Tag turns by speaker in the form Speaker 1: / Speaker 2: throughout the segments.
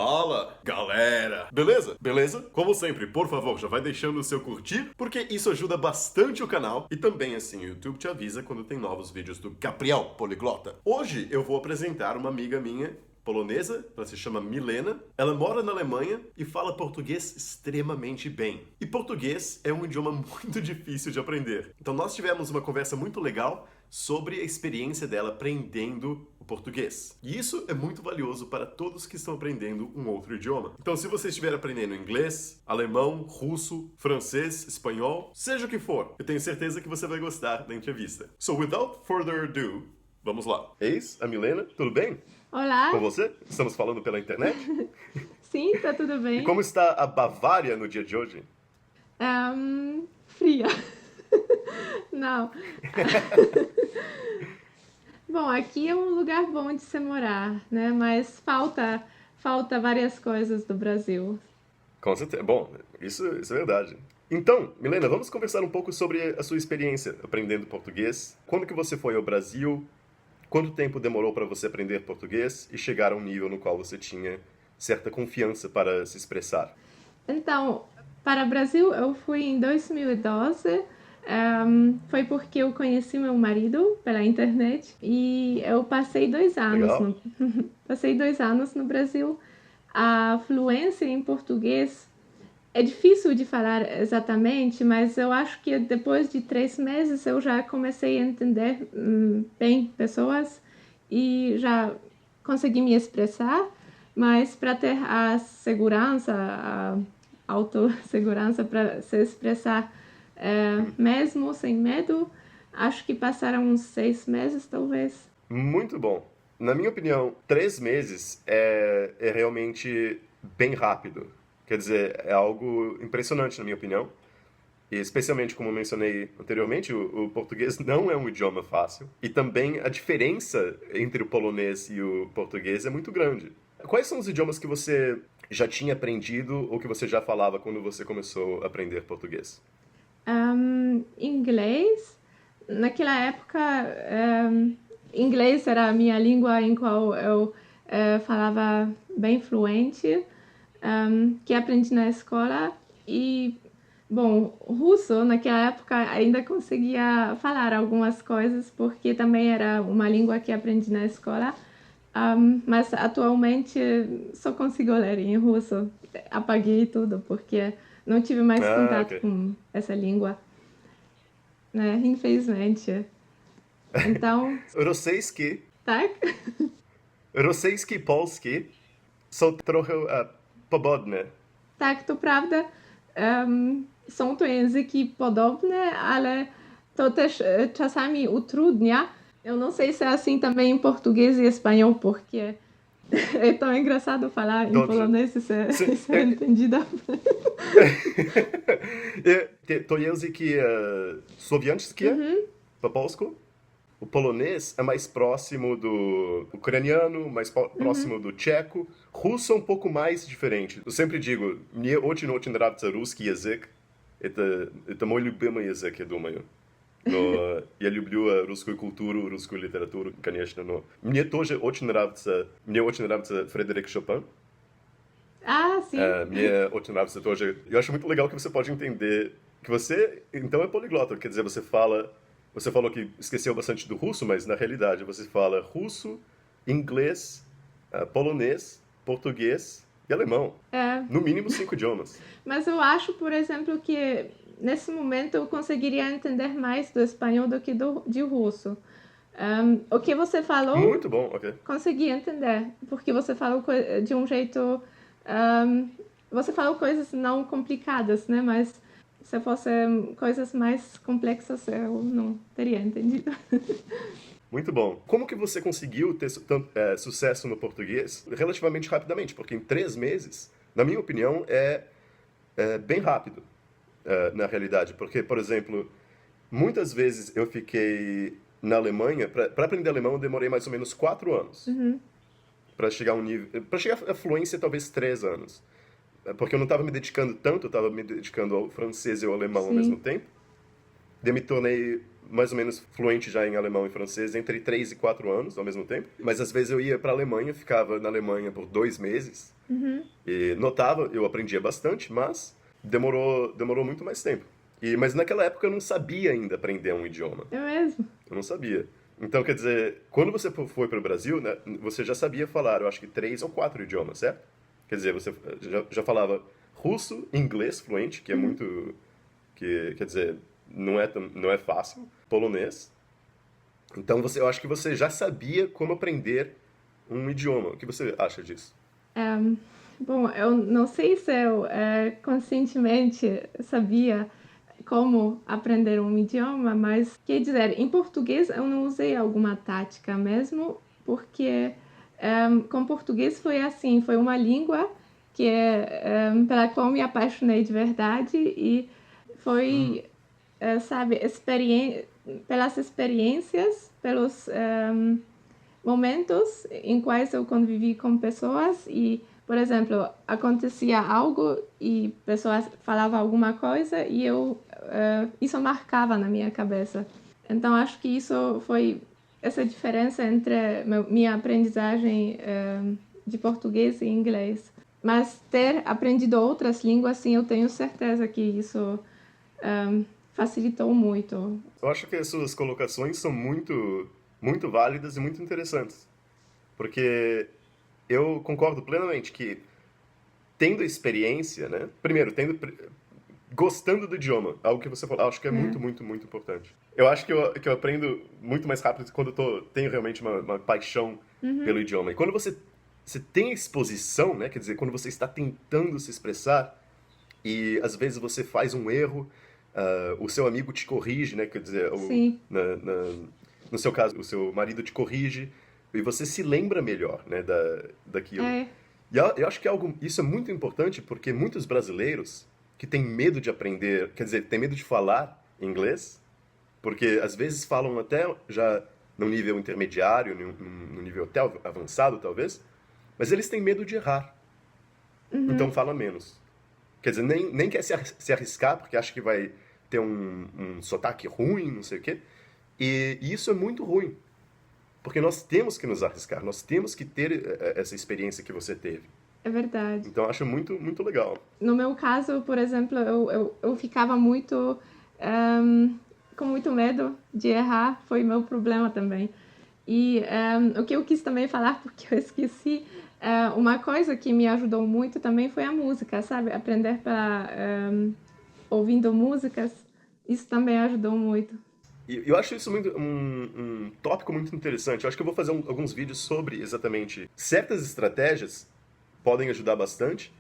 Speaker 1: Fala, galera! Beleza? Beleza? Como sempre, por favor, já vai deixando o seu curtir, porque isso ajuda bastante o canal e também assim o YouTube te avisa quando tem novos vídeos do Gabriel Poliglota. Hoje eu vou apresentar uma amiga minha polonesa, ela se chama Milena, ela mora na Alemanha e fala português extremamente bem. E português é um idioma muito difícil de aprender. Então nós tivemos uma conversa muito legal sobre a experiência dela aprendendo o português. E isso é muito valioso para todos que estão aprendendo um outro idioma. Então se você estiver aprendendo inglês, alemão, russo, francês, espanhol, seja o que for, eu tenho certeza que você vai gostar da entrevista. So without further ado, vamos lá. Eis a Milena, tudo bem?
Speaker 2: Olá.
Speaker 1: Com você? Estamos falando pela internet?
Speaker 2: Sim, tá tudo
Speaker 1: E
Speaker 2: bem.
Speaker 1: como está a Bavária no dia de hoje?
Speaker 2: Fria. Não. Bom, aqui é um lugar bom de se morar, né? Mas falta várias coisas do Brasil.
Speaker 1: Com certeza. Bom, isso é verdade. Então, Milena, vamos conversar um pouco sobre a sua experiência aprendendo português. Quando que você foi ao Brasil? Quanto tempo demorou para você aprender português e chegar a um nível no qual você tinha certa confiança para se expressar?
Speaker 2: Então, para o Brasil eu fui em 2012. Foi porque eu conheci meu marido pela internet e eu passei 2 anos
Speaker 1: Legal.
Speaker 2: passei 2 anos no Brasil. A fluência em português é difícil de falar exatamente, mas eu acho que depois de 3 meses eu já comecei a entender bem pessoas e já consegui me expressar, mas para ter a segurança, a autossegurança para se expressar mesmo sem medo, acho que passaram uns 6 meses, talvez.
Speaker 1: Muito bom. Na minha opinião, 3 meses é realmente bem rápido. Quer dizer, é algo impressionante, na minha opinião. E especialmente, como eu mencionei anteriormente, o português não é um idioma fácil. E também a diferença entre o polonês e o português é muito grande. Quais são os idiomas que você já tinha aprendido ou que você já falava quando você começou a aprender português?
Speaker 2: Inglês. Naquela época, inglês era a minha língua em qual eu falava bem fluente, que aprendi na escola. E, bom, russo, naquela época, ainda conseguia falar algumas coisas, porque também era uma língua que aprendi na escola. Mas atualmente só consigo ler em russo. Apaguei tudo, porque não tive mais
Speaker 1: Ah,
Speaker 2: contato
Speaker 1: ok.
Speaker 2: com essa língua, né? Infelizmente. Então,
Speaker 1: Rosyjski,
Speaker 2: tak?
Speaker 1: rosyjski, polski są trochę podobne.
Speaker 2: Tak, to prawda. Są to języki podobne, ale to też czasami utrudnia. Eu não sei se é assim também em português e espanhol, porque é tão engraçado falar em
Speaker 1: Dobrze.
Speaker 2: polonês e
Speaker 1: Sim,
Speaker 2: ser entendida.
Speaker 1: To języki słowiańskie, po polsku. O polonês é mais próximo do ucraniano, mais próximo do tcheco. Russo é um pouco mais diferente. Eu sempre digo, мне очень нравится русский язык. Это мой любимый язык, я думаю. Но я люблю русскую культуру, русскую литературу, конечно, но мне очень нравится Фредерик Шопен.
Speaker 2: Ah, sim.
Speaker 1: Мне очень nравится тоже. Eu acho muito legal que você pode entender que você, então, é poliglota. Quer dizer, você falou que esqueceu bastante do russo, mas na realidade você fala russo, inglês, polonês, português e alemão.
Speaker 2: É.
Speaker 1: No mínimo 5 idiomas.
Speaker 2: Mas eu acho, por exemplo, que nesse momento eu conseguiria entender mais do espanhol do que de russo. O que você falou,
Speaker 1: Muito bom, ok.
Speaker 2: consegui entender, porque você falou de um jeito. Você falou coisas não complicadas, né? Mas se fossem coisas mais complexas, eu não teria entendido.
Speaker 1: Muito bom. Como que você conseguiu ter sucesso no português relativamente rapidamente? Porque em 3 meses, na minha opinião, é bem rápido, na realidade. Porque, por exemplo, muitas vezes eu fiquei na Alemanha, para aprender alemão eu demorei mais ou menos 4 anos. Para chegar a um nível, para chegar à fluência talvez 3 anos. Porque eu não estava me dedicando tanto, eu estava me dedicando ao francês e ao alemão ao mesmo tempo. Daí me tornei mais ou menos fluente já em alemão e francês entre 3 e 4 anos ao mesmo tempo. Mas às vezes eu ia para a Alemanha, ficava na Alemanha por 2 meses, E notava, eu aprendia bastante, mas demorou muito mais tempo. Mas naquela época eu não sabia ainda aprender um idioma.
Speaker 2: É mesmo?
Speaker 1: Eu não sabia. Então, quer dizer, quando você foi para o Brasil, né, você já sabia falar, eu acho que 3 ou 4 idiomas, certo? Quer dizer, você já falava russo, inglês fluente, que é muito... quer dizer, não é fácil. Polonês. Então, eu acho que você já sabia como aprender um idioma. O que você acha disso?
Speaker 2: Bom, eu não sei se eu conscientemente sabia como aprender um idioma, mas quer dizer, em português eu não usei alguma tática mesmo, porque com português foi assim, foi uma língua pela qual me apaixonei de verdade e foi, sabe, pelas experiências, pelos momentos em quais eu convivi com pessoas e, por exemplo, acontecia algo e pessoas falavam alguma coisa e isso marcava na minha cabeça. Então acho que isso foi essa diferença entre minha aprendizagem de português e inglês. Mas ter aprendido outras línguas, sim, eu tenho certeza que isso facilitou muito.
Speaker 1: Eu acho que as suas colocações são muito válidas e muito interessantes. Porque eu concordo plenamente que tendo experiência, né? Primeiro, gostando do idioma, algo que você falou, acho que é muito importante. Eu acho que eu aprendo muito mais rápido quando tenho realmente uma paixão pelo idioma. E quando você tem exposição, né? Quer dizer, quando você está tentando se expressar e às vezes você faz um erro, o seu amigo te corrige, né? Quer dizer, no seu caso, o seu marido te corrige e você se lembra melhor, né? Daquilo. E eu acho que isso é muito importante porque muitos brasileiros que têm medo de aprender, quer dizer, têm medo de falar inglês, porque às vezes falam até já no nível intermediário, no nível até avançado talvez, mas eles têm medo de errar. Então fala menos. Quer dizer, nem quer se arriscar porque acha que vai ter um sotaque ruim, não sei o quê. E isso é muito ruim. Porque nós temos que nos arriscar, nós temos que ter essa experiência que você teve.
Speaker 2: É verdade.
Speaker 1: Então, eu acho muito legal.
Speaker 2: No meu caso, por exemplo, eu ficava com muito medo de errar, foi meu problema também. E o que eu quis também falar, porque eu esqueci, uma coisa que me ajudou muito também foi a música, sabe? Aprender ouvindo músicas, isso também ajudou muito.
Speaker 1: E eu acho isso um tópico muito interessante. Eu acho que eu vou fazer alguns vídeos sobre exatamente certas estratégias podem ajudar bastante,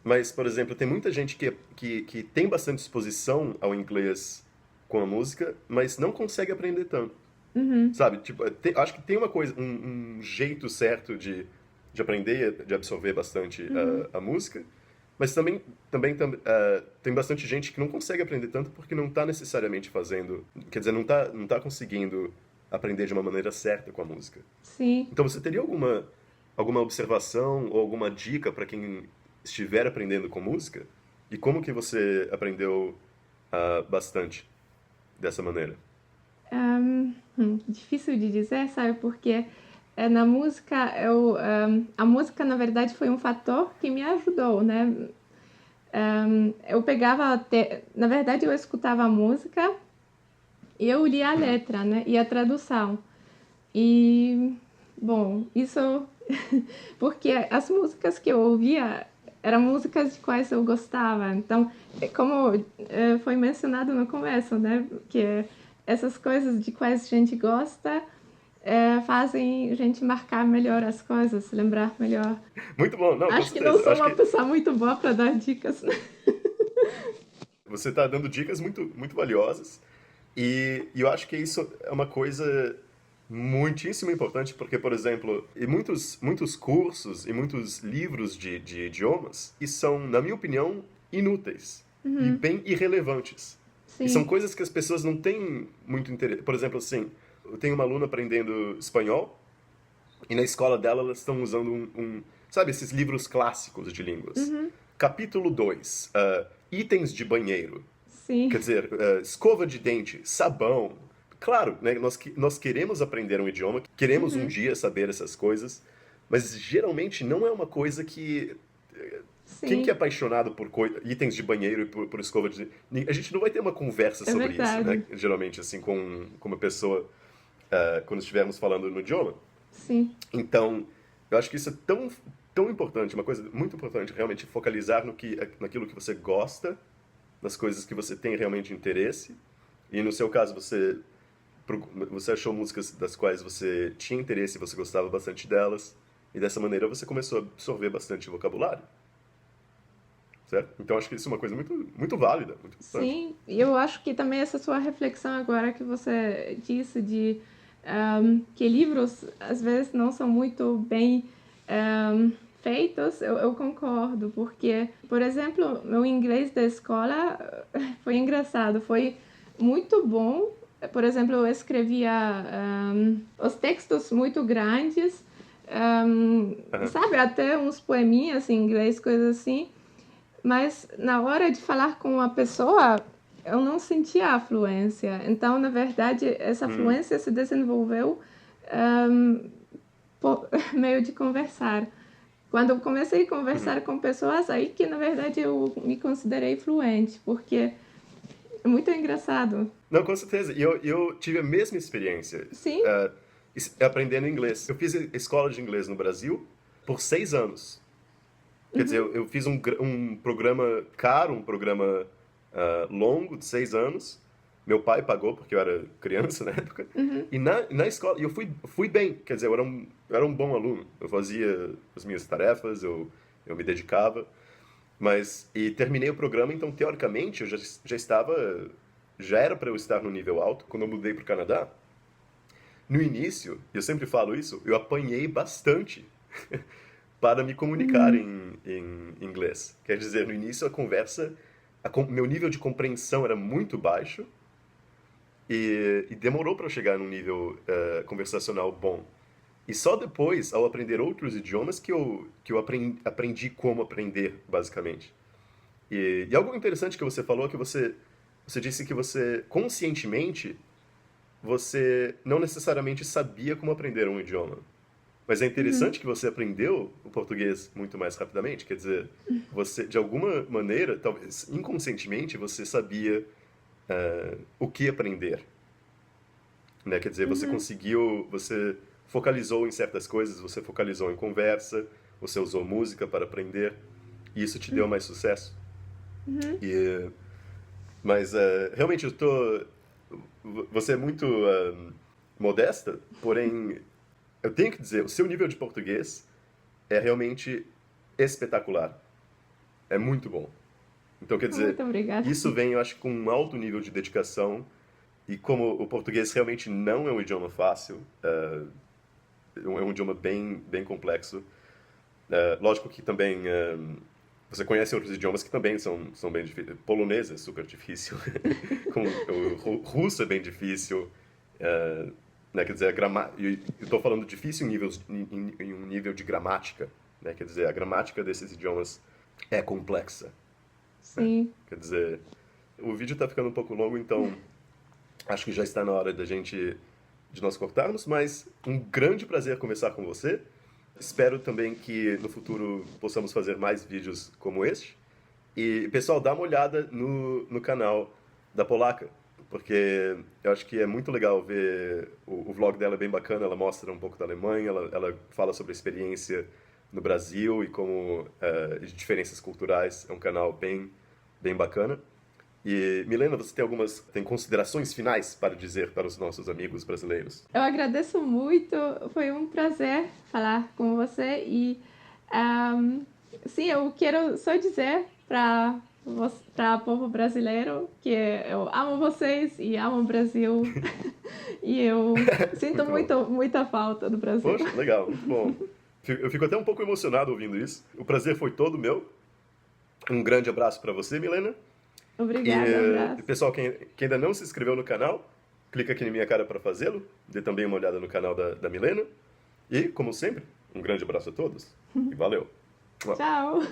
Speaker 1: mas, por exemplo, tem muita gente que tem bastante exposição ao inglês com a música, mas não consegue aprender tanto. Sabe? Tipo, acho que tem uma coisa, um jeito certo de aprender, de absorver bastante a música, mas também tem bastante gente que não consegue aprender tanto porque não está necessariamente fazendo, quer dizer, não tá conseguindo aprender de uma maneira certa com a música.
Speaker 2: Sim.
Speaker 1: Então você teria alguma observação ou alguma dica para quem estiver aprendendo com música? E como que você aprendeu bastante dessa maneira?
Speaker 2: Difícil de dizer, sabe? Porque na música, a música, na verdade, foi um fator que me ajudou, né? Eu pegava, na verdade, eu escutava a música e eu lia a letra, né? E a tradução. E, bom, isso... porque as músicas que eu ouvia eram músicas de quais eu gostava. Então, como foi mencionado no começo, né? Que essas coisas de quais a gente gosta fazem a gente marcar melhor as coisas, lembrar melhor.
Speaker 1: Muito bom, não,
Speaker 2: Acho que não sou uma pessoa muito boa para dar dicas, né?
Speaker 1: Você está dando dicas muito valiosas e eu acho que isso é uma coisa muitíssimo importante porque, por exemplo, em muitos cursos e muitos livros de idiomas e são, na minha opinião, inúteis e bem irrelevantes.
Speaker 2: Sim.
Speaker 1: E são coisas que as pessoas não têm muito interesse. Por exemplo, assim, eu tenho uma aluna aprendendo espanhol e na escola dela elas estão usando sabe, esses livros clássicos de línguas. Capítulo 2, itens de banheiro.
Speaker 2: Sim.
Speaker 1: Quer dizer, escova de dente, sabão. Claro, né, nós queremos aprender um idioma, queremos um dia saber essas coisas, Mas geralmente não é uma coisa que... Quem que é
Speaker 2: Sim,
Speaker 1: apaixonado por itens de banheiro e por escova de... A gente não vai ter uma conversa
Speaker 2: é
Speaker 1: sobre isso, né?
Speaker 2: verdade.
Speaker 1: Geralmente, assim, com uma pessoa, quando estivermos falando no idioma.
Speaker 2: Sim.
Speaker 1: Então, eu acho que isso é tão importante, uma coisa muito importante, realmente focalizar naquilo que você gosta, nas coisas que você tem realmente interesse. E no seu caso, você achou músicas das quais você tinha interesse e você gostava bastante delas. E dessa maneira você começou a absorver bastante vocabulário, certo? Então acho que isso é uma coisa muito válida, muito importante.
Speaker 2: Sim, e eu acho que também essa sua reflexão agora que você disse de que livros às vezes não são muito bem feitos, eu concordo, porque, por exemplo, meu inglês da escola foi engraçado, foi muito bom. Por exemplo, eu escrevia os textos muito grandes,
Speaker 1: Aham.
Speaker 2: sabe, até uns poeminhas em inglês, coisas assim. Mas na hora de falar com uma pessoa, eu não sentia a fluência. Então, na verdade, essa
Speaker 1: Hum,
Speaker 2: fluência se desenvolveu um, por meio de conversar. Quando eu comecei a
Speaker 1: uhum.
Speaker 2: conversar com pessoas, aí que na verdade eu me considerei fluente, porque é muito engraçado.
Speaker 1: Não, com certeza. E eu tive a mesma experiência
Speaker 2: Sim,
Speaker 1: aprendendo inglês. Eu fiz escola de inglês no Brasil por 6 anos. Quer dizer,
Speaker 2: uhum,
Speaker 1: eu fiz um programa caro, um programa longo, de 6 anos. Meu pai pagou, porque eu era criança na época.
Speaker 2: uhum,
Speaker 1: E na escola, e eu fui bem. Quer dizer, eu era um bom aluno. Eu fazia as minhas tarefas, eu me dedicava. E terminei o programa, então, teoricamente, eu já estava... Já era para eu estar no nível alto. Quando eu mudei para o Canadá, no início, e eu sempre falo isso, eu apanhei bastante para me comunicar
Speaker 2: uhum,
Speaker 1: em inglês. Quer dizer, no início a conversa, meu nível de compreensão era muito baixo e demorou para eu chegar num nível conversacional bom. E só depois, ao aprender outros idiomas, que eu aprendi como aprender, basicamente. E algo interessante que você falou é que você disse que você, conscientemente, você não necessariamente sabia como aprender um idioma. Mas é
Speaker 2: uhum,
Speaker 1: interessante que você aprendeu o português muito mais rapidamente. Quer dizer, você, de alguma maneira, talvez inconscientemente, você sabia o que aprender. Né? Quer dizer,
Speaker 2: uhum,
Speaker 1: você focalizou em certas coisas, você focalizou em conversa, você usou música para aprender, e isso te deu mais sucesso.
Speaker 2: uhum.
Speaker 1: E, mas realmente você é muito modesta, porém eu tenho que dizer, o seu nível de português é realmente espetacular. É muito bom. Então, quer dizer,
Speaker 2: Muito obrigada.
Speaker 1: isso vem, eu acho, com um alto nível de dedicação. E como o português realmente não é um idioma fácil, é um idioma bem complexo. Lógico que também você conhece outros idiomas que também são bem difíceis. Polonês é super difícil. O russo é bem difícil. Né? Quer dizer, eu estou falando difícil em um nível de gramática. Né? Quer dizer, a gramática desses idiomas é complexa. Né?
Speaker 2: Sim.
Speaker 1: Quer dizer, o vídeo está ficando um pouco longo, então acho que já está na hora de nós cortarmos, mas um grande prazer conversar com você. Espero também que no futuro possamos fazer mais vídeos como este. E, pessoal, dá uma olhada no canal da Polaca, porque eu acho que é muito legal ver o vlog dela, é bem bacana, ela mostra um pouco da Alemanha, ela fala sobre a experiência no Brasil e como as diferenças culturais. É um canal bem bacana. E, Milena, você tem considerações finais para dizer para os nossos amigos brasileiros?
Speaker 2: Eu agradeço muito, foi um prazer falar com você e sim, eu quero só dizer para o povo brasileiro que eu amo vocês e amo o Brasil e eu sinto
Speaker 1: Muito bom.
Speaker 2: muita falta do Brasil.
Speaker 1: Poxa, legal, muito bom. Eu fico até um pouco emocionado ouvindo isso. O prazer foi todo meu. Um grande abraço para você, Milena.
Speaker 2: Obrigada,
Speaker 1: E,
Speaker 2: abraço.
Speaker 1: pessoal, quem ainda não se inscreveu no canal, clica aqui na minha cara para fazê-lo. Dê também uma olhada no canal da Milena. E, como sempre, um grande abraço a todos. E valeu.
Speaker 2: Tchau.